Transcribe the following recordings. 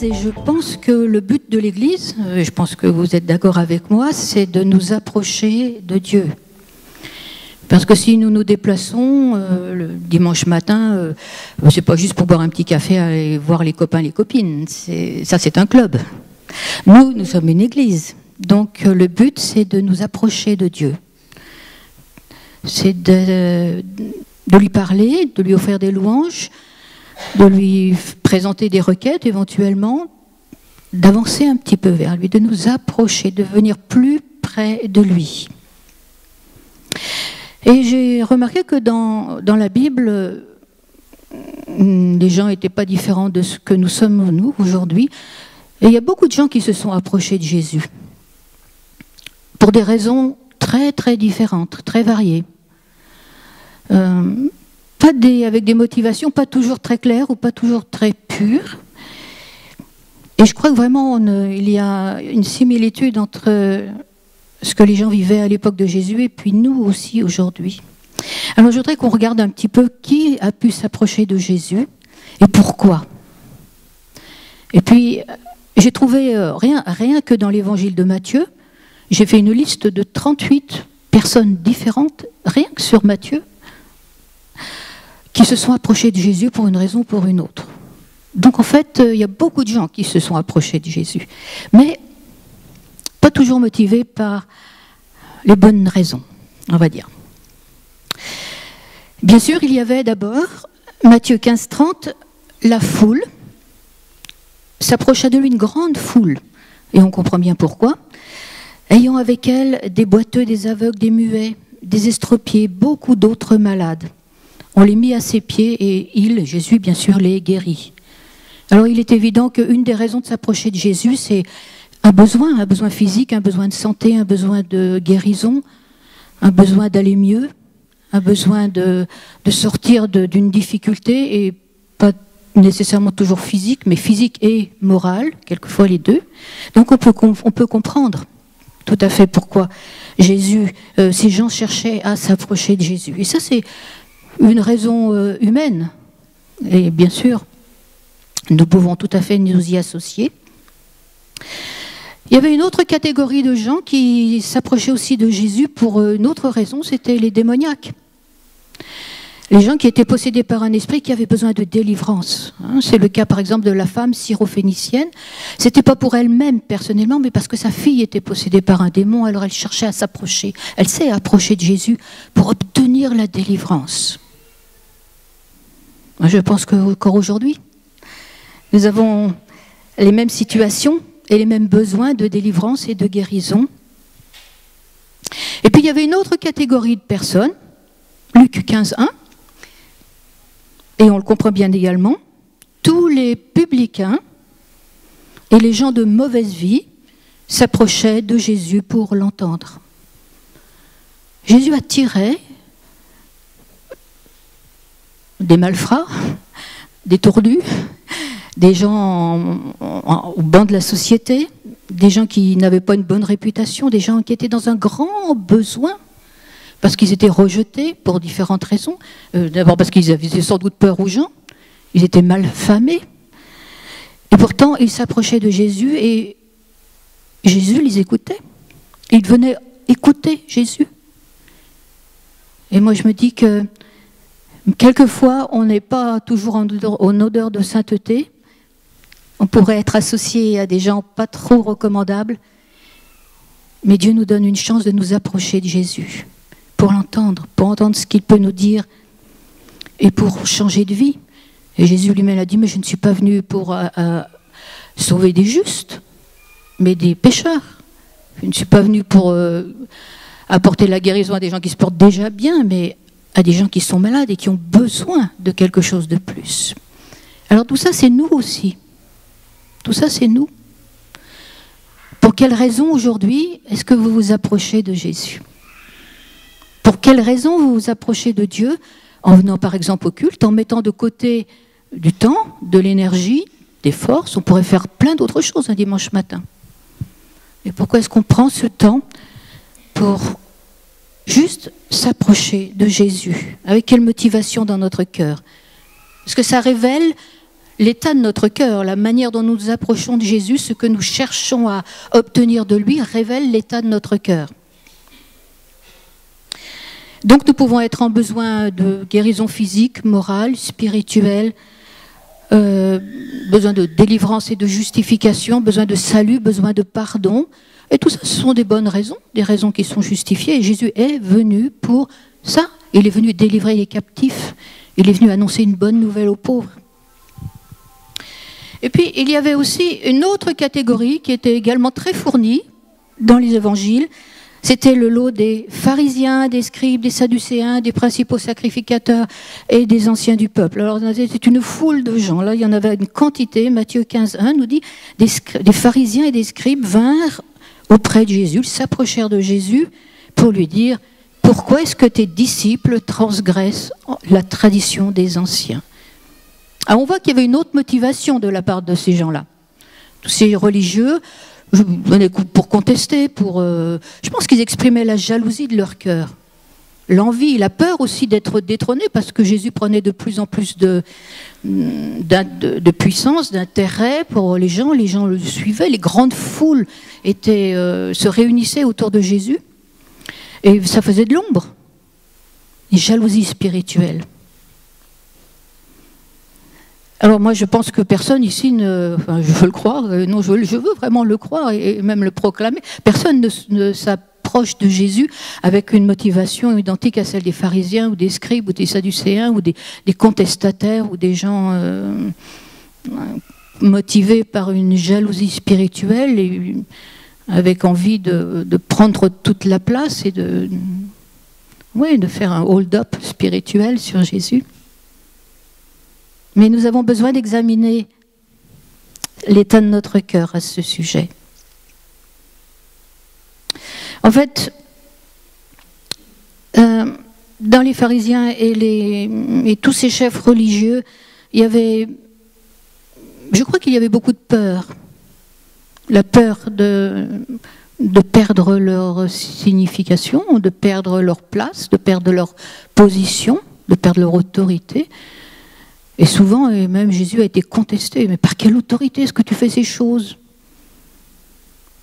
l'Église et je pense que le but de l'Église, je pense que vous êtes d'accord avec moi, c'est de nous approcher de Dieu. Parce que si nous nous déplaçons le dimanche matin, c'est pas juste pour boire un petit café et voir les copains, les copines. Ça, c'est un club. Nous sommes une Église. Donc le but, c'est de nous approcher de Dieu. C'est de lui parler, de lui offrir des louanges, de lui présenter des requêtes éventuellement, d'avancer un petit peu vers lui, de nous approcher, de venir plus près de lui. Et j'ai remarqué que dans la Bible, les gens n'étaient pas différents de ce que nous sommes nous aujourd'hui. Et il y a beaucoup de gens qui se sont approchés de Jésus pour des raisons très très différentes, très variées. Avec des motivations pas toujours très claires ou pas toujours très pures. Et je crois que vraiment il y a une similitude entre ce que les gens vivaient à l'époque de Jésus et puis nous aussi aujourd'hui. Alors je voudrais qu'on regarde un petit peu qui a pu s'approcher de Jésus et pourquoi. Et puis j'ai trouvé rien que dans l'évangile de Matthieu, j'ai fait une liste de 38 personnes différentes, rien que sur Matthieu, qui se sont approchés de Jésus pour une raison ou pour une autre. Donc en fait, il y a beaucoup de gens qui se sont approchés de Jésus, mais pas toujours motivés par les bonnes raisons, on va dire. Bien sûr, il y avait d'abord, Matthieu 15-30, la foule s'approcha de lui, une grande foule, et on comprend bien pourquoi, ayant avec elle des boiteux, des aveugles, des muets, des estropiés, beaucoup d'autres malades. On les mit à ses pieds et Jésus, bien sûr, les guérit. Alors il est évident qu'une des raisons de s'approcher de Jésus, c'est un besoin physique, un besoin de santé, un besoin de guérison, un besoin d'aller mieux, un besoin de sortir d'une difficulté, et pas nécessairement toujours physique, mais physique et morale, quelquefois les deux. Donc on peut comprendre tout à fait pourquoi ces gens cherchaient à s'approcher de Jésus. Et ça, c'est une raison humaine. Et bien sûr, nous pouvons tout à fait nous y associer. Il y avait une autre catégorie de gens qui s'approchaient aussi de Jésus pour une autre raison, c'était les démoniaques. Les gens qui étaient possédés par un esprit qui avait besoin de délivrance. C'est le cas par exemple de la femme syrophénicienne. C'était pas pour elle-même personnellement, mais parce que sa fille était possédée par un démon, alors elle cherchait à s'approcher. Elle s'est approchée de Jésus pour obtenir la délivrance. Je pense qu'encore aujourd'hui, nous avons les mêmes situations et les mêmes besoins de délivrance et de guérison. Et puis il y avait une autre catégorie de personnes, Luc 15:1, et on le comprend bien également, tous les publicains et les gens de mauvaise vie s'approchaient de Jésus pour l'entendre. Jésus attirait des malfrats, des tordus, des gens au banc de la société, des gens qui n'avaient pas une bonne réputation, des gens qui étaient dans un grand besoin, parce qu'ils étaient rejetés pour différentes raisons. D'abord parce qu'ils avaient sans doute peur aux gens, ils étaient mal famés. Et pourtant, ils s'approchaient de Jésus et Jésus les écoutait. Ils venaient écouter Jésus. Et moi, je me dis que quelquefois, on n'est pas toujours en odeur de sainteté. On pourrait être associé à des gens pas trop recommandables. Mais Dieu nous donne une chance de nous approcher de Jésus, pour l'entendre, pour entendre ce qu'il peut nous dire et pour changer de vie. Et Jésus lui-même a dit, mais je ne suis pas venu pour sauver des justes, mais des pécheurs. Je ne suis pas venu pour apporter la guérison à des gens qui se portent déjà bien, mais à des gens qui sont malades et qui ont besoin de quelque chose de plus. Alors tout ça, c'est nous aussi. Tout ça, c'est nous. Pour quelle raison aujourd'hui est-ce que vous vous approchez de Jésus? Pour quelle raison vous vous approchez de Dieu en venant par exemple au culte, en mettant de côté du temps, de l'énergie, des forces? On pourrait faire plein d'autres choses un dimanche matin. Et pourquoi est-ce qu'on prend ce temps pour juste s'approcher de Jésus? Avec quelle motivation dans notre cœur? Parce que ça révèle l'état de notre cœur, la manière dont nous nous approchons de Jésus, ce que nous cherchons à obtenir de lui, révèle l'état de notre cœur. Donc nous pouvons être en besoin de guérison physique, morale, spirituelle, besoin de délivrance et de justification, besoin de salut, besoin de pardon. Et tout ça, ce sont des bonnes raisons, des raisons qui sont justifiées. Et Jésus est venu pour ça. Il est venu délivrer les captifs. Il est venu annoncer une bonne nouvelle aux pauvres. Et puis, il y avait aussi une autre catégorie qui était également très fournie dans les évangiles. C'était le lot des pharisiens, des scribes, des sadducéens, des principaux sacrificateurs et des anciens du peuple. Alors, c'était une foule de gens. Là, il y en avait une quantité. Matthieu 15, 1 nous dit des pharisiens et des scribes vinrent auprès de Jésus, ils s'approchèrent de Jésus pour lui dire « Pourquoi est-ce que tes disciples transgressent la tradition des anciens ?» Alors, on voit qu'il y avait une autre motivation de la part de ces gens-là. Tous ces religieux venaient pour contester, je pense qu'ils exprimaient la jalousie de leur cœur, l'envie, la peur aussi d'être détrônés, parce que Jésus prenait de plus en plus de puissance, d'intérêt pour les gens le suivaient, les grandes foules se réunissaient autour de Jésus, et ça faisait de l'ombre, une jalousie spirituelle. Alors moi je pense que personne ici, je veux le croire, non je veux vraiment le croire et même le proclamer, personne ne s'approche de Jésus avec une motivation identique à celle des pharisiens ou des scribes ou des sadducéens ou des contestataires ou des gens motivés par une jalousie spirituelle et avec envie de prendre toute la place et de faire un hold-up spirituel sur Jésus. Mais nous avons besoin d'examiner l'état de notre cœur à ce sujet. En fait, dans les pharisiens et tous ces chefs religieux, je crois qu'il y avait beaucoup de peur. La peur de perdre leur signification, de perdre leur place, de perdre leur position, de perdre leur autorité. Et souvent, et même Jésus a été contesté. Mais par quelle autorité est-ce que tu fais ces choses?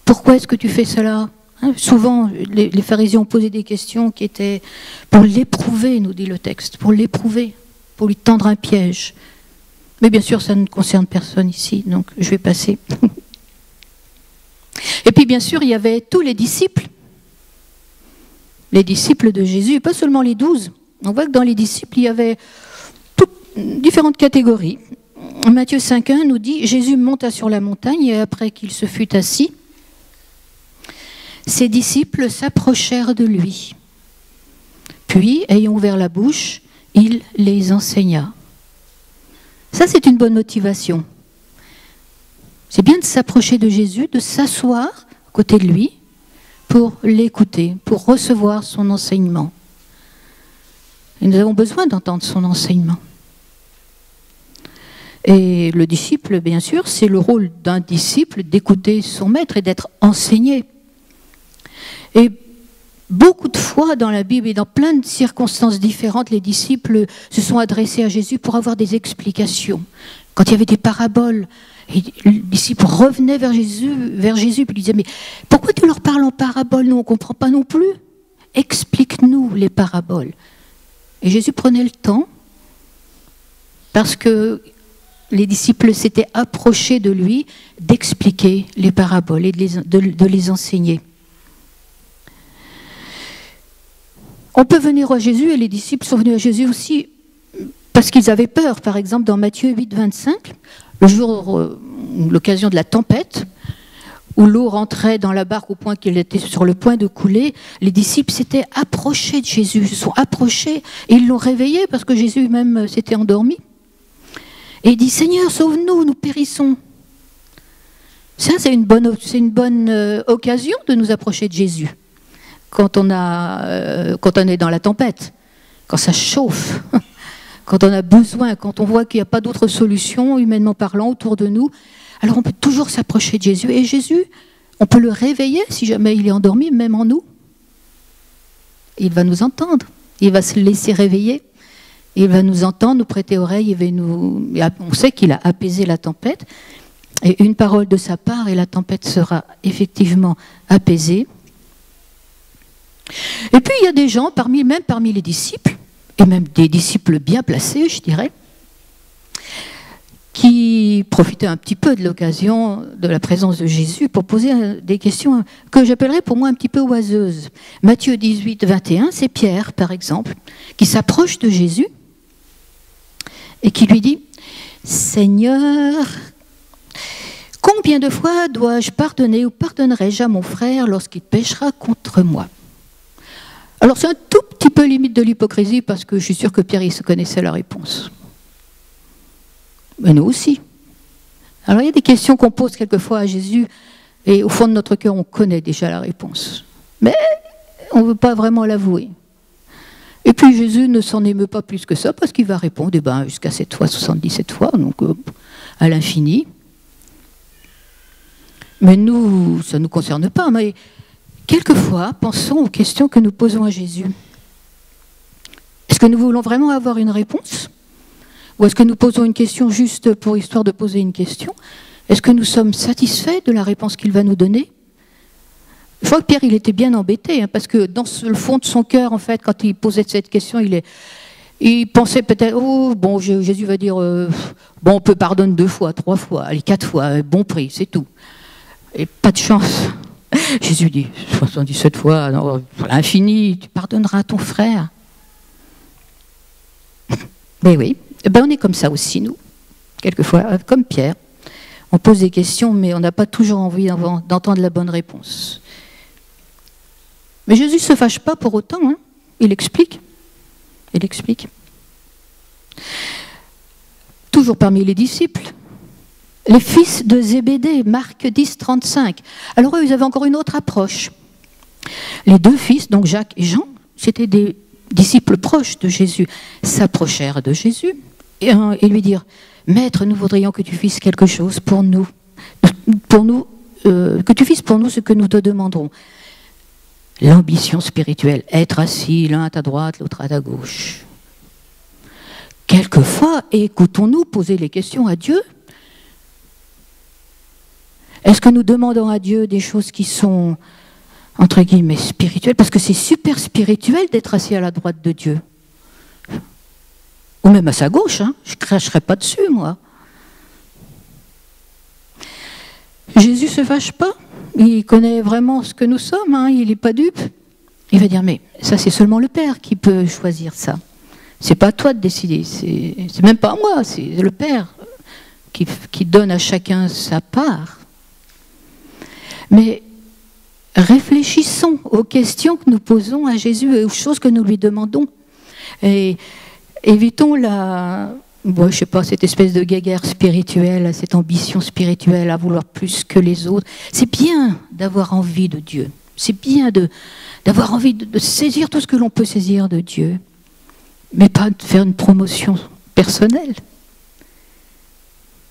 Pourquoi est-ce que tu fais cela? Souvent, les pharisiens ont posé des questions qui étaient pour l'éprouver, nous dit le texte, pour l'éprouver, pour lui tendre un piège. Mais bien sûr, ça ne concerne personne ici, donc je vais passer. Et puis, bien sûr, il y avait tous les disciples de Jésus, et pas seulement les 12. On voit que dans les disciples, il y avait différentes catégories. Matthieu 5,1 nous dit « Jésus monta sur la montagne et après qu'il se fut assis, ses disciples s'approchèrent de lui. Puis, ayant ouvert la bouche, il les enseigna. » Ça, c'est une bonne motivation. C'est bien de s'approcher de Jésus, de s'asseoir à côté de lui pour l'écouter, pour recevoir son enseignement. Et nous avons besoin d'entendre son enseignement. Et le disciple, bien sûr, c'est le rôle d'un disciple d'écouter son maître et d'être enseigné. Et beaucoup de fois dans la Bible et dans plein de circonstances différentes, les disciples se sont adressés à Jésus pour avoir des explications. Quand il y avait des paraboles, les disciples revenaient vers Jésus puis lui disaient « Mais pourquoi tu leur parles en paraboles? Nous, on ne comprend pas non plus. Explique-nous les paraboles. » Et Jésus prenait le temps parce que les disciples s'étaient approchés de lui d'expliquer les paraboles et de les enseigner. On peut venir à Jésus, et les disciples sont venus à Jésus aussi parce qu'ils avaient peur. Par exemple, dans Matthieu 8, 25, l'occasion de la tempête, où l'eau rentrait dans la barque au point qu'elle était sur le point de couler, les disciples s'étaient approchés de Jésus, se sont approchés, et ils l'ont réveillé parce que Jésus même s'était endormi. Et il dit « Seigneur, sauve-nous, nous périssons ». Ça, c'est une bonne occasion de nous approcher de Jésus. Quand on est dans la tempête, quand ça chauffe, quand on a besoin, quand on voit qu'il n'y a pas d'autre solution, humainement parlant, autour de nous, alors on peut toujours s'approcher de Jésus. Et Jésus, on peut le réveiller si jamais il est endormi, même en nous. Il va nous entendre, il va se laisser réveiller. Il va nous entendre, nous prêter oreille, on sait qu'il a apaisé la tempête. Et une parole de sa part et la tempête sera effectivement apaisée. Et puis il y a des gens, même parmi les disciples, et même des disciples bien placés, je dirais, qui profitaient un petit peu de l'occasion de la présence de Jésus pour poser des questions que j'appellerais pour moi un petit peu oiseuses. Matthieu 18, 21, c'est Pierre, par exemple, qui s'approche de Jésus et qui lui dit « Seigneur, combien de fois dois-je pardonner ou pardonnerai-je à mon frère lorsqu'il péchera contre moi ?» Alors c'est un tout petit peu limite de l'hypocrisie parce que je suis sûr que Pierre il se connaissait la réponse. Mais nous aussi. Alors il y a des questions qu'on pose quelquefois à Jésus et au fond de notre cœur on connaît déjà la réponse. Mais on ne veut pas vraiment l'avouer. Et puis Jésus ne s'en émeut pas plus que ça parce qu'il va répondre jusqu'à 7 fois, 77 fois, donc à l'infini. Mais nous, ça ne nous concerne pas. Mais quelquefois, pensons aux questions que nous posons à Jésus. Est-ce que nous voulons vraiment avoir une réponse ? Ou est-ce que nous posons une question juste pour histoire de poser une question ? Est-ce que nous sommes satisfaits de la réponse qu'il va nous donner ? Je crois que Pierre, il était bien embêté, parce que dans le fond de son cœur, en fait, quand il posait cette question, il pensait peut-être, Jésus va dire, on peut pardonner 2 fois, 3 fois, allez, 4 fois, bon prix, c'est tout. Et pas de chance. Jésus dit, 77 fois, non, pour l'infini, tu pardonneras à ton frère. Mais oui, on est comme ça aussi, nous. Quelquefois, comme Pierre. On pose des questions, mais on n'a pas toujours envie d'entendre la bonne réponse. Mais Jésus ne se fâche pas pour autant, hein. Il explique. Il explique. Toujours parmi les disciples, les fils de Zébédée, Marc 10, 35. Alors eux, ils avaient encore une autre approche. Les 2 fils, donc Jacques et Jean, c'était des disciples proches de Jésus, s'approchèrent de Jésus et lui dirent « Maître, nous voudrions que tu fasses quelque chose pour nous, que tu fasses pour nous ce que nous te demanderons. » L'ambition spirituelle, être assis l'un à ta droite, l'autre à ta gauche. Quelquefois, écoutons-nous poser les questions à Dieu. Est-ce que nous demandons à Dieu des choses qui sont, entre guillemets, spirituelles ? Parce que c'est super spirituel d'être assis à la droite de Dieu. Ou même à sa gauche, hein. Je ne cracherai pas dessus, moi. Jésus ne se fâche pas. Il connaît vraiment ce que nous sommes, hein. Il n'est pas dupe. Il va dire, mais ça c'est seulement le Père qui peut choisir ça. C'est pas à toi de décider, c'est même pas à moi, c'est le Père qui donne à chacun sa part. Mais réfléchissons aux questions que nous posons à Jésus et aux choses que nous lui demandons. Et évitons cette espèce de guéguerre spirituelle, cette ambition spirituelle à vouloir plus que les autres. C'est bien d'avoir envie de Dieu. C'est bien d'avoir envie de saisir tout ce que l'on peut saisir de Dieu. Mais pas de faire une promotion personnelle.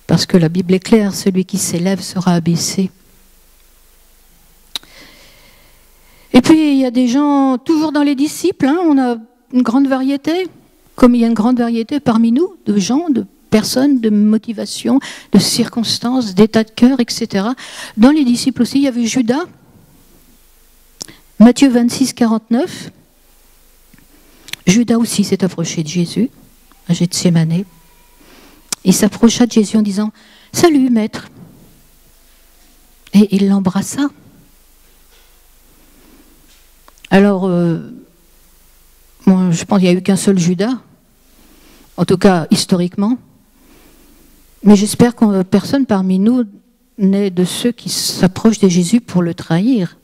Parce que la Bible est claire, celui qui s'élève sera abaissé. Et puis il y a des gens, toujours dans les disciples, hein, on a une grande variété. Comme il y a une grande variété parmi nous, de gens, de personnes, de motivations, de circonstances, d'états de cœur, etc. Dans les disciples aussi, il y avait Judas, Matthieu 26, 49. Judas aussi s'est approché de Jésus, à Gethsémanée. Il s'approcha de Jésus en disant « Salut, maître !» Et il l'embrassa. Alors, je pense qu'il n'y a eu qu'un seul Judas, en tout cas historiquement, mais j'espère que personne parmi nous n'est de ceux qui s'approchent de Jésus pour le trahir.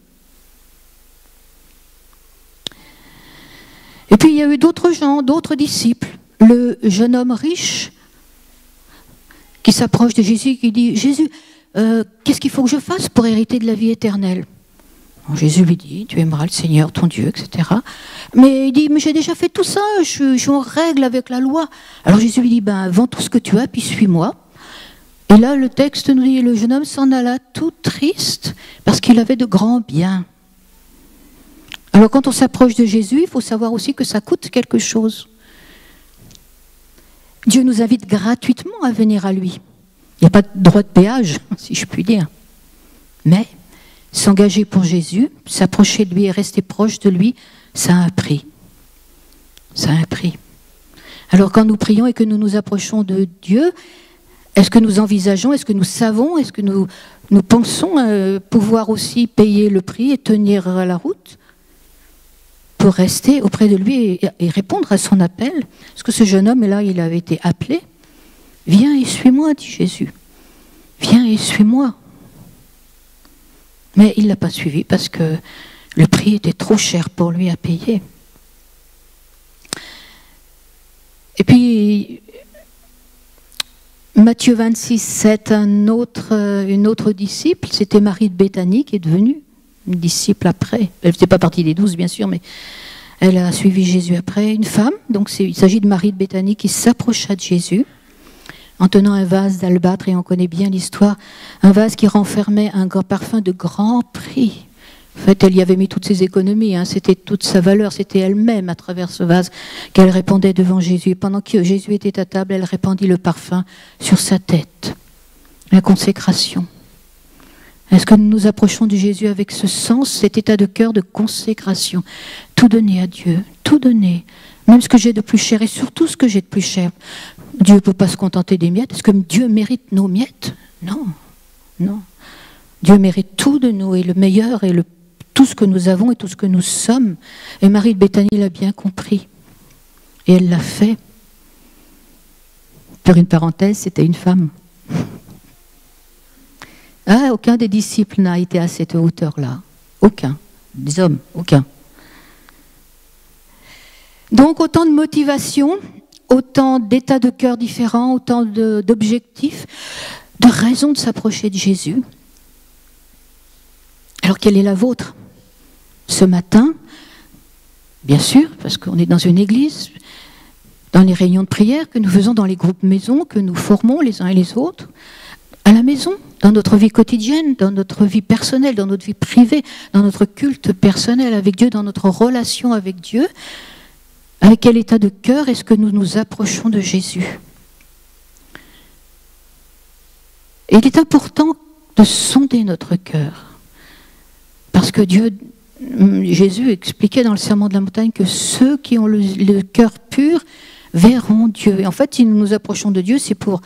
Et puis il y a eu d'autres gens, d'autres disciples, le jeune homme riche qui s'approche de Jésus, qui dit « Jésus, qu'est-ce qu'il faut que je fasse pour hériter de la vie éternelle ?» Jésus lui dit, tu aimeras le Seigneur, ton Dieu, etc. Mais il dit, mais j'ai déjà fait tout ça, je suis en règle avec la loi. Alors Jésus lui dit, vends tout ce que tu as, puis suis-moi. Et là, le texte nous dit, le jeune homme s'en alla tout triste, parce qu'il avait de grands biens. Alors quand on s'approche de Jésus, il faut savoir aussi que ça coûte quelque chose. Dieu nous invite gratuitement à venir à lui. Il n'y a pas de droit de péage, si je puis dire. Mais s'engager pour Jésus, s'approcher de lui et rester proche de lui, ça a un prix. Ça a un prix. Alors quand nous prions et que nous nous approchons de Dieu, est-ce que nous envisageons, est-ce que nous savons, est-ce que nous pensons pouvoir aussi payer le prix et tenir la route pour rester auprès de lui et répondre à son appel? Parce que ce jeune homme, là, il avait été appelé. « Viens et suis-moi », dit Jésus. « Viens et suis-moi ». Mais il ne l'a pas suivi parce que le prix était trop cher pour lui à payer. Et puis, Matthieu 26, 7, une autre disciple, c'était Marie de Béthanie qui est devenue une disciple après. Elle ne faisait pas partie des 12, bien sûr, mais elle a suivi Jésus après. Une femme, donc il s'agit de Marie de Béthanie qui s'approcha de Jésus en tenant un vase d'albâtre, et on connaît bien l'histoire, un vase qui renfermait un parfum de grand prix. En fait, elle y avait mis toutes ses économies, c'était toute sa valeur, c'était elle-même à travers ce vase qu'elle répandait devant Jésus. Et pendant que Jésus était à table, elle répandit le parfum sur sa tête. La consécration. Est-ce que nous nous approchons de Jésus avec ce sens, cet état de cœur de consécration? Tout donner à Dieu, tout donner, même ce que j'ai de plus cher et surtout ce que j'ai de plus cher. Dieu ne peut pas se contenter des miettes. Est-ce que Dieu mérite nos miettes? Non, non. Dieu mérite tout de nous et le meilleur et tout ce que nous avons et tout ce que nous sommes. Et Marie de Béthanie l'a bien compris. Et elle l'a fait. Pour une parenthèse, c'était une femme. Ah, aucun des disciples n'a été à cette hauteur-là. Aucun. Des hommes, aucun. Donc, autant de motivation, autant d'états de cœur différents, autant d'objectifs, de raisons de s'approcher de Jésus. Alors, quelle est la vôtre? Ce matin, bien sûr, parce qu'on est dans une église, dans les réunions de prière que nous faisons dans les groupes maisons, que nous formons les uns et les autres, à la maison, dans notre vie quotidienne, dans notre vie personnelle, dans notre vie privée, dans notre culte personnel avec Dieu, dans notre relation avec Dieu. Avec quel état de cœur est-ce que nous nous approchons de Jésus? Et il est important de sonder notre cœur. Parce que Jésus expliquait dans le Sermon de la montagne que ceux qui ont le cœur pur verront Dieu. Et en fait, si nous nous approchons de Dieu, c'est pour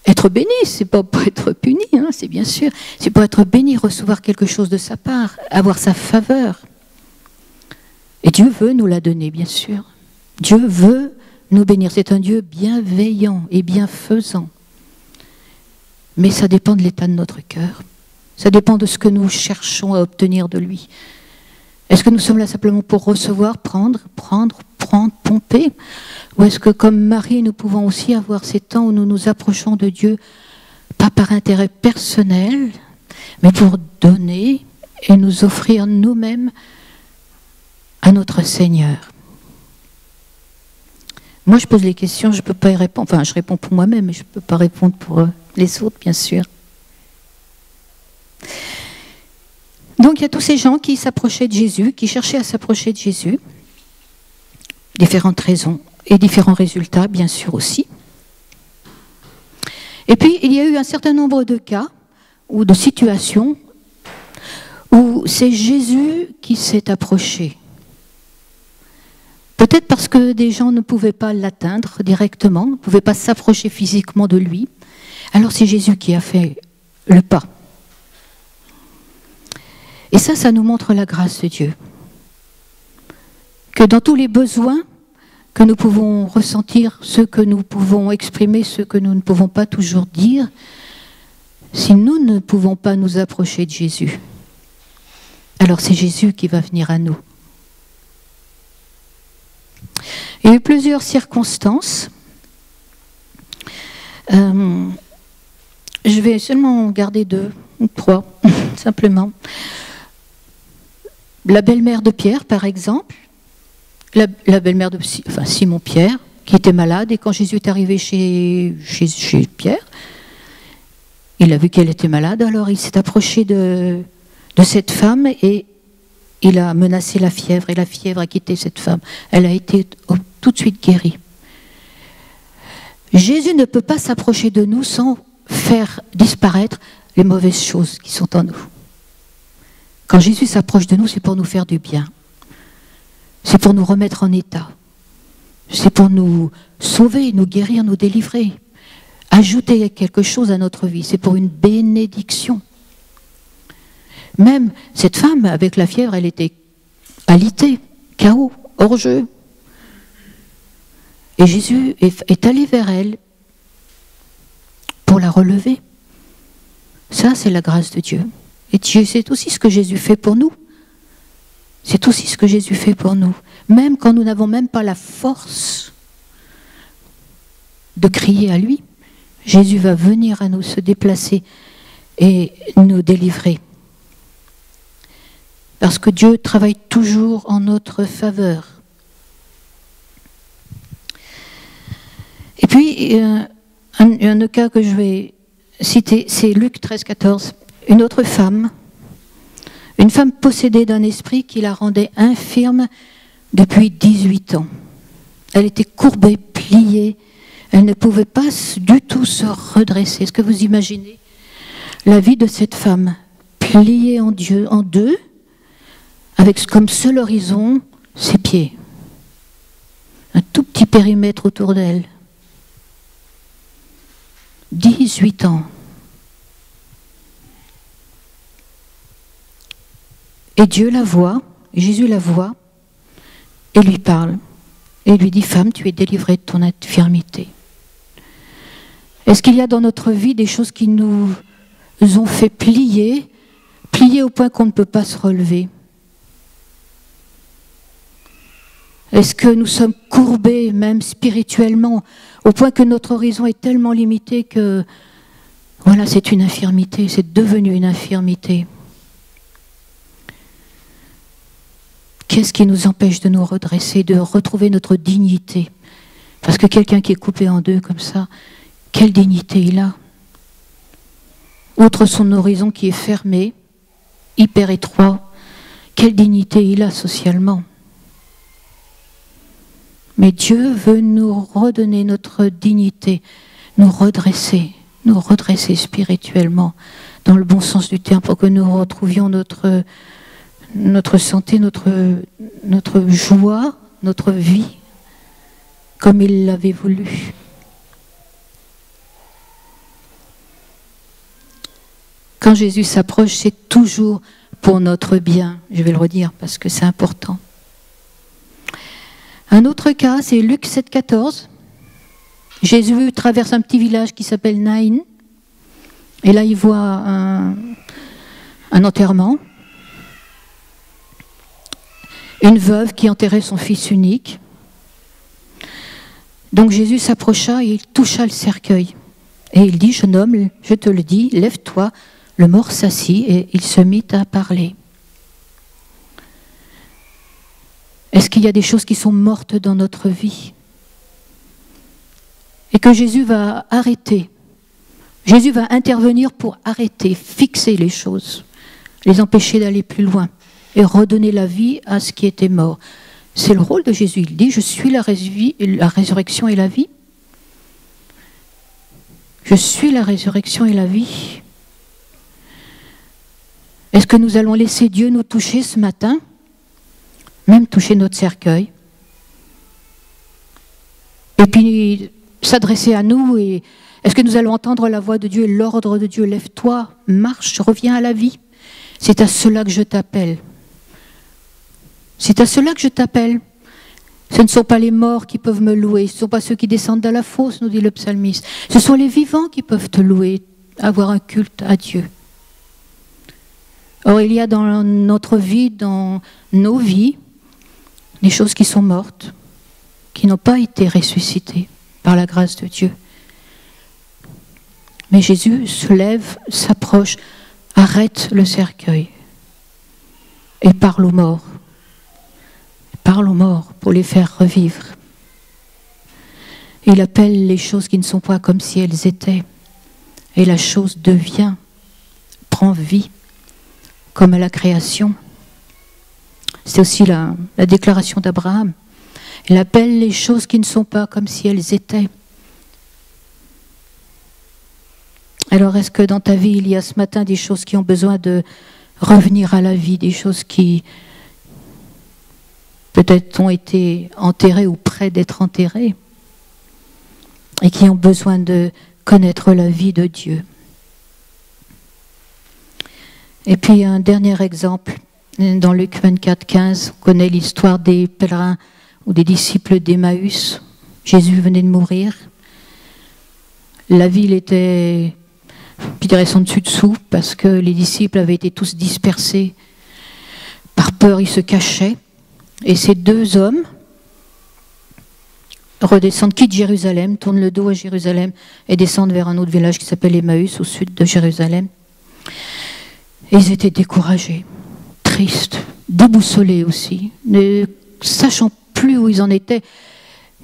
être bénis, c'est pas pour être punis, c'est bien sûr. C'est pour être bénis, recevoir quelque chose de sa part, avoir sa faveur. Et Dieu veut nous la donner, bien sûr. Dieu veut nous bénir. C'est un Dieu bienveillant et bienfaisant. Mais ça dépend de l'état de notre cœur. Ça dépend de ce que nous cherchons à obtenir de lui. Est-ce que nous sommes là simplement pour recevoir, prendre, pomper? Ou est-ce que, comme Marie, nous pouvons aussi avoir ces temps où nous nous approchons de Dieu, pas par intérêt personnel, mais pour donner et nous offrir nous-mêmes à notre Seigneur? Moi, je pose les questions, je ne peux pas y répondre. Enfin, je réponds pour moi-même, mais je ne peux pas répondre pour les autres, bien sûr. Donc, il y a tous ces gens qui s'approchaient de Jésus, qui cherchaient à s'approcher de Jésus. Différentes raisons et différents résultats, bien sûr aussi. Et puis, il y a eu un certain nombre de cas ou de situations où c'est Jésus qui s'est approché. Peut-être parce que des gens ne pouvaient pas l'atteindre directement, ne pouvaient pas s'approcher physiquement de lui. Alors c'est Jésus qui a fait le pas. Et ça nous montre la grâce de Dieu. Que dans tous les besoins que nous pouvons ressentir, ceux que nous pouvons exprimer, ceux que nous ne pouvons pas toujours dire, si nous ne pouvons pas nous approcher de Jésus, alors c'est Jésus qui va venir à nous. Il y a eu plusieurs circonstances. Je vais seulement garder 2 ou 3, simplement. La belle-mère de Pierre, par exemple, la belle-mère de Simon-Pierre, qui était malade, et quand Jésus est arrivé chez Pierre, il a vu qu'elle était malade, alors il s'est approché de cette femme et il a menacé la fièvre, et la fièvre a quitté cette femme. Elle a été tout de suite guérie. Jésus ne peut pas s'approcher de nous sans faire disparaître les mauvaises choses qui sont en nous. Quand Jésus s'approche de nous, c'est pour nous faire du bien. C'est pour nous remettre en état. C'est pour nous sauver, nous guérir, nous délivrer. Ajouter quelque chose à notre vie. C'est pour une bénédiction. Même cette femme, avec la fièvre, elle était alitée, KO, hors jeu. Et Jésus est allé vers elle pour la relever. Ça, c'est la grâce de Dieu. Et c'est aussi ce que Jésus fait pour nous. C'est aussi ce que Jésus fait pour nous. Même quand nous n'avons même pas la force de crier à lui, Jésus va venir à nous, se déplacer et nous délivrer. Parce que Dieu travaille toujours en notre faveur. Et puis, un cas que je vais citer, c'est Luc 13, 14. Une autre femme, une femme possédée d'un esprit qui la rendait infirme depuis 18 ans. Elle était courbée, pliée, elle ne pouvait pas du tout se redresser. Est-ce que vous imaginez la vie de cette femme, pliée en deux, avec comme seul horizon ses pieds, un tout petit périmètre autour d'elle. 18 ans. Et Dieu la voit, Jésus la voit, et lui parle. Et lui dit, femme, tu es délivrée de ton infirmité. Est-ce qu'il y a dans notre vie des choses qui nous ont fait plier au point qu'on ne peut pas se relever? Est-ce que nous sommes courbés, même spirituellement, au point que notre horizon est tellement limité que, voilà, c'est une infirmité, c'est devenu une infirmité? Qu'est-ce qui nous empêche de nous redresser, de retrouver notre dignité? Parce que quelqu'un qui est coupé en deux comme ça, quelle dignité il a? Outre son horizon qui est fermé, hyper étroit, quelle dignité il a socialement? Mais Dieu veut nous redonner notre dignité, nous redresser spirituellement, dans le bon sens du terme, pour que nous retrouvions notre santé, notre joie, notre vie, comme il l'avait voulu. Quand Jésus s'approche, c'est toujours pour notre bien. Je vais le redire parce que c'est important. Un autre cas, c'est Luc 7, 14. Jésus traverse un petit village qui s'appelle Naïn. Et là, il voit un enterrement. Une veuve qui enterrait son fils unique. Donc Jésus s'approcha et il toucha le cercueil. Et il dit, jeune homme, je te le dis, lève-toi. Le mort s'assit et il se mit à parler. Est-ce qu'il y a des choses qui sont mortes dans notre vie? Et que Jésus va arrêter. Jésus va intervenir pour arrêter, fixer les choses, les empêcher d'aller plus loin et redonner la vie à ce qui était mort. C'est le rôle de Jésus. Il dit, je suis la résurrection et la vie. Je suis la résurrection et la vie. Est-ce que nous allons laisser Dieu nous toucher ce matin? Même toucher notre cercueil? Et puis s'adresser à nous, et est-ce que nous allons entendre la voix de Dieu et l'ordre de Dieu? Lève-toi, marche, reviens à la vie. C'est à cela que je t'appelle. C'est à cela que je t'appelle. Ce ne sont pas les morts qui peuvent me louer, ce ne sont pas ceux qui descendent dans la fosse, nous dit le psalmiste. Ce sont les vivants qui peuvent te louer, avoir un culte à Dieu. Or, il y a dans notre vie, dans nos vies, des choses qui sont mortes, qui n'ont pas été ressuscitées par la grâce de Dieu. Mais Jésus se lève, s'approche, arrête le cercueil et parle aux morts. Parle aux morts pour les faire revivre. Il appelle les choses qui ne sont pas comme si elles étaient. Et la chose devient, prend vie, comme à la création. C'est aussi la déclaration d'Abraham. Il appelle les choses qui ne sont pas comme si elles étaient. Alors est-ce que dans ta vie, il y a ce matin des choses qui ont besoin de revenir à la vie, des choses qui peut-être ont été enterrées ou près d'être enterrées et qui ont besoin de connaître la vie de Dieu? Et puis un dernier exemple, dans Luc 24, 15, on connaît l'histoire des pèlerins ou des disciples d'Emmaüs. Jésus venait de mourir. La ville était, je dirais, son dessus-dessous, parce que les disciples avaient été tous dispersés. Par peur, ils se cachaient. Et ces deux hommes redescendent, quittent Jérusalem, tournent le dos à Jérusalem et descendent vers un autre village qui s'appelle Emmaüs, au sud de Jérusalem. Et ils étaient découragés, tristes, déboussolés aussi, ne sachant plus où ils en étaient.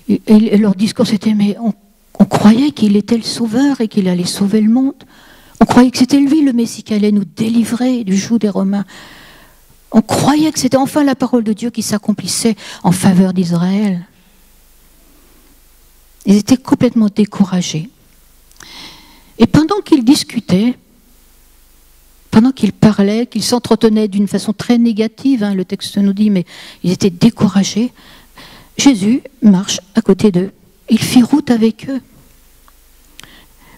Et leur discours c'était, mais on croyait qu'il était le sauveur et qu'il allait sauver le monde. On croyait que c'était lui le Messie qui allait nous délivrer du joug des Romains. On croyait que c'était enfin la parole de Dieu qui s'accomplissait en faveur d'Israël. Ils étaient complètement découragés. Et pendant qu'ils discutaient, pendant qu'ils parlaient, qu'ils s'entretenaient d'une façon très négative, le texte nous dit, mais ils étaient découragés, Jésus marche à côté d'eux. Il fit route avec eux.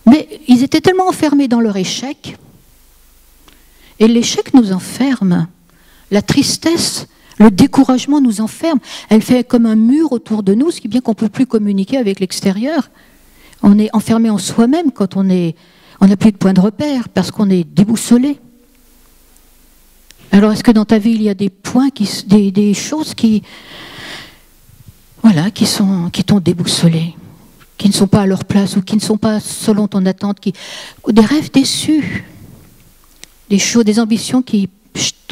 Mais ils étaient tellement enfermés dans leur échec, et l'échec nous enferme. La tristesse, le découragement nous enferme. Elle fait comme un mur autour de nous, ce qui est bien qu'on ne peut plus communiquer avec l'extérieur. On est enfermé en soi-même quand on n'a plus de point de repère, parce qu'on est déboussolé. Alors est-ce que dans ta vie, il y a des points, des choses qui t'ont déboussolé, qui ne sont pas à leur place, ou qui ne sont pas selon ton attente, ou des rêves déçus, des choses, des ambitions qui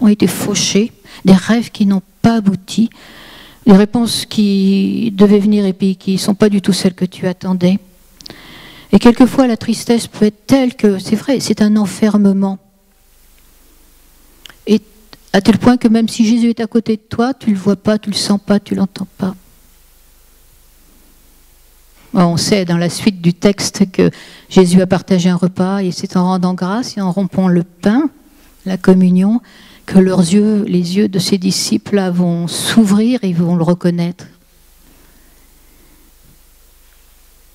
ont été fauchées, des rêves qui n'ont pas abouti, des réponses qui devaient venir et puis qui ne sont pas du tout celles que tu attendais. Et quelquefois, la tristesse peut être telle que, c'est vrai, c'est un enfermement. Et à tel point que même si Jésus est à côté de toi, tu ne le vois pas, tu ne le sens pas, tu ne l'entends pas. On sait dans la suite du texte que Jésus a partagé un repas et c'est en rendant grâce et en rompant le pain, la communion, que les yeux de ses disciples là, vont s'ouvrir et vont le reconnaître.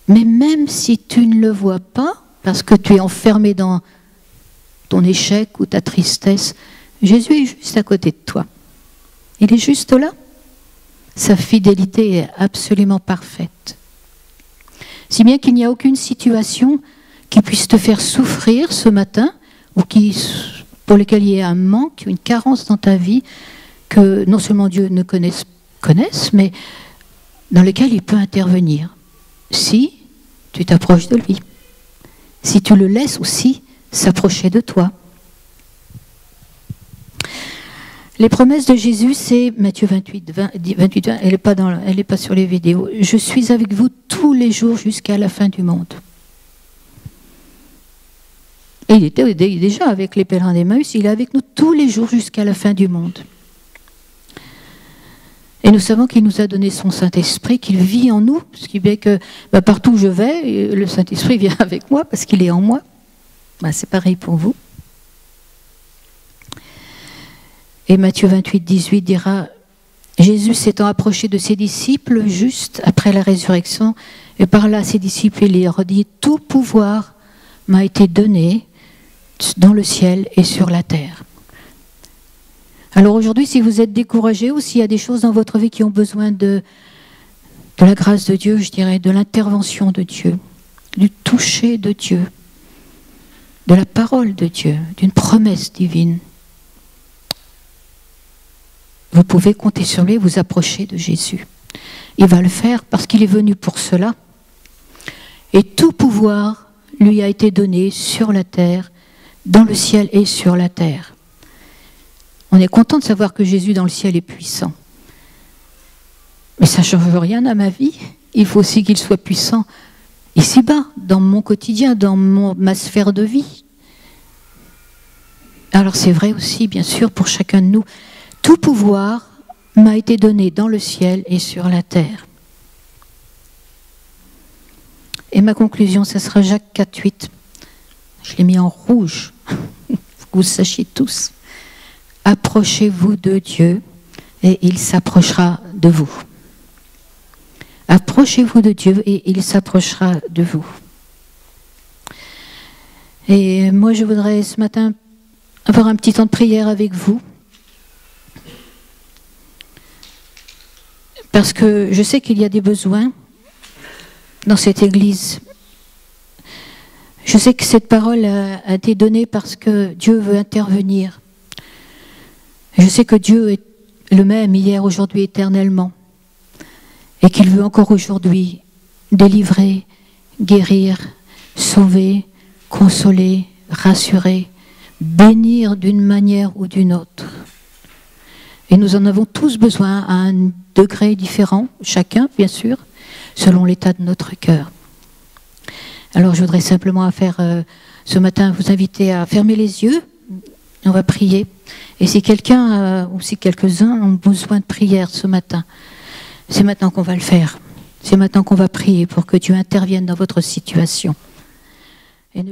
Mais même si tu ne le vois pas, parce que tu es enfermé dans ton échec ou ta tristesse, Jésus est juste à côté de toi. Il est juste là. Sa fidélité est absolument parfaite. Si bien qu'il n'y a aucune situation qui puisse te faire souffrir ce matin, ou pour lesquelles il y a un manque, une carence dans ta vie, que non seulement Dieu ne connaisse, mais dans lequel il peut intervenir. Si tu t'approches de lui. Si tu le laisses aussi s'approcher de toi. Les promesses de Jésus, c'est Matthieu 28, 28, elle n'est pas sur les vidéos. Je suis avec vous tous les jours jusqu'à la fin du monde. Et il était déjà avec les pèlerins d'Emmaüs, il est avec nous tous les jours jusqu'à la fin du monde. Et nous savons qu'il nous a donné son Saint-Esprit, qu'il vit en nous, ce qui fait que partout où je vais, le Saint-Esprit vient avec moi parce qu'il est en moi. C'est pareil pour vous. Et Matthieu 28, 18 dira, Jésus s'étant approché de ses disciples juste après la résurrection, et parla à ses disciples, il leur dit, tout pouvoir m'a été donné dans le ciel et sur la terre. Alors aujourd'hui, si vous êtes découragé ou s'il y a des choses dans votre vie qui ont besoin de la grâce de Dieu, je dirais, de l'intervention de Dieu, du toucher de Dieu, de la parole de Dieu, d'une promesse divine, vous pouvez compter sur lui et vous approcher de Jésus. Il va le faire parce qu'il est venu pour cela. Et tout pouvoir lui a été donné sur la terre, dans le ciel et sur la terre. On est content de savoir que Jésus dans le ciel est puissant. Mais ça ne change rien à ma vie. Il faut aussi qu'il soit puissant ici-bas, dans mon quotidien, dans ma sphère de vie. Alors c'est vrai aussi, bien sûr, pour chacun de nous. Tout pouvoir m'a été donné dans le ciel et sur la terre. Et ma conclusion, ce sera Jacques 4, 8. Je l'ai mis en rouge. Faut que vous sachiez tous. Approchez-vous de Dieu et il s'approchera de vous. Approchez-vous de Dieu et il s'approchera de vous. Et moi, je voudrais ce matin avoir un petit temps de prière avec vous. Parce que je sais qu'il y a des besoins dans cette église. Je sais que cette parole a été donnée parce que Dieu veut intervenir. Je sais que Dieu est le même hier, aujourd'hui, éternellement. Et qu'il veut encore aujourd'hui délivrer, guérir, sauver, consoler, rassurer, bénir d'une manière ou d'une autre. Et nous en avons tous besoin à un degré différent, chacun bien sûr, selon l'état de notre cœur. Alors je voudrais simplement ce matin vous inviter à fermer les yeux, on va prier. Et si quelqu'un ou si quelques-uns ont besoin de prière ce matin, c'est maintenant qu'on va le faire. C'est maintenant qu'on va prier pour que Dieu intervienne dans votre situation. Et